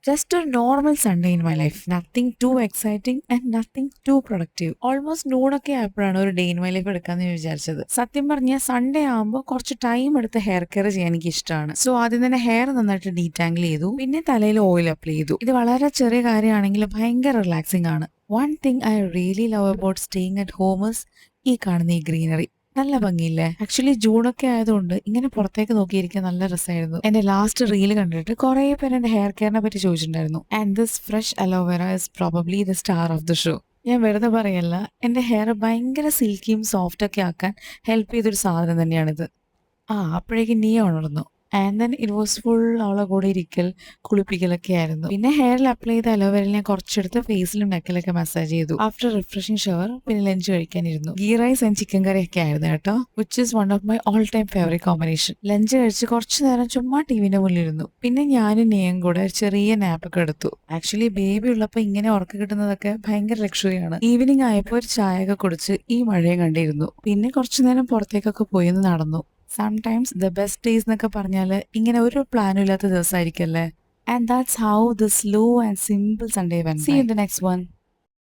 Just a normal Sunday in my life. Nothing too exciting and nothing too productive. Almost നൂണൊക്കെ ആയപ്പോഴാണ് ഒരു day in my life എടുക്കാന്ന് വിചാരിച്ചത്. സത്യം പറഞ്ഞാൽ സൺഡേ ആകുമ്പോൾ കുറച്ച് ടൈം എടുത്ത് ഹെയർ കെയർ ചെയ്യാൻ എനിക്ക് ഇഷ്ടമാണ്. സോ ആദ്യം തന്നെ ഹെയർ നന്നായിട്ട് ഡീറ്റാങ്കിൾ ചെയ്തു, പിന്നെ തലയിൽ ഓയിൽ അപ്ലൈ ചെയ്തു. ഇത് വളരെ ചെറിയ കാര്യമാണെങ്കിൽ ഭയങ്കര റിലാക്സിംഗ് ആണ്. One thing I really love about staying at home is ഈ കാണുന്ന ഈ ഗ്രീനറി. നല്ല ഭംഗിയില്ലേ? ആക്ച്വലി ജൂണൊക്കെ ആയതുകൊണ്ട് ഇങ്ങനെ പുറത്തേക്ക് നോക്കിയിരിക്കാൻ നല്ല രസമായിരുന്നു. എന്റെ ലാസ്റ്റ് റീല് കണ്ടിട്ട് കുറെ പേര് എന്റെ ഹെയർ കെയറിനെ പറ്റി ചോദിച്ചിട്ടുണ്ടായിരുന്നു. And this fresh aloe vera is probably the star of the show. ഞാൻ വെറുതെ പറയല്ല, എന്റെ ഹെയർ ഭയങ്കര സിൽക്കിയും സോഫ്റ്റ് ഒക്കെ ആക്കാൻ ഹെൽപ്പ് ചെയ്തൊരു സാധനം തന്നെയാണിത്. അപ്പോഴേക്കും നീ ഉണർന്നു. And then it was full അവളെ കൂടെ ഇരിക്കൽ, കുളിപ്പിക്കലൊക്കെ ആയിരുന്നു. പിന്നെ ഹെയറിൽ അപ്ലൈ ചെയ്ത അലോവേരയിൽ ഞാൻ കുറച്ചെടുത്ത് ഫേസിലും നെക്കിലൊക്കെ മസാജ് ചെയ്തു. ആഫ്റ്റർ റിഫ്രഷിംഗ് ഷവർ പിന്നെ ലഞ്ച് കഴിക്കാനിരുന്നു. Ghee rice and chicken curry ഒക്കെ ആയിരുന്നു കേട്ടോ, which is one of my all time favourite combination. Lunch കഴിച്ച് കുറച്ചു നേരം ചുമ്മാ ടിവിന്റെ മുന്നിലിരുന്നു. പിന്നെ ഞാനും നീയും കൂടെ ഒരു ചെറിയ നാപ്പൊക്കെ എടുത്തു. ആക്ച്വലി ബേബി ഉള്ളപ്പോൾ ഇങ്ങനെ ഉറക്കം കിട്ടുന്നതൊക്കെ ഭയങ്കര ലക്ഷറിയാണ്. ഈവനിങ് ആയപ്പോൾ ഒരു ചായയൊക്കെ കുടിച്ച് ഈ മഴയും കണ്ടിരുന്നു. പിന്നെ കുറച്ചു നേരം പുറത്തേക്കൊക്കെ പോയി നടന്നു. സംടൈംസ് ദ ബെസ്റ്റ് ഡേയ്സ് എന്നൊക്കെ പറഞ്ഞാല് ഇങ്ങനെ ഒരു പ്ലാനും ഇല്ലാത്ത ദിവസമായിരിക്കല്ലേ. And that's how the slow and simple Sunday went. See you in the next one.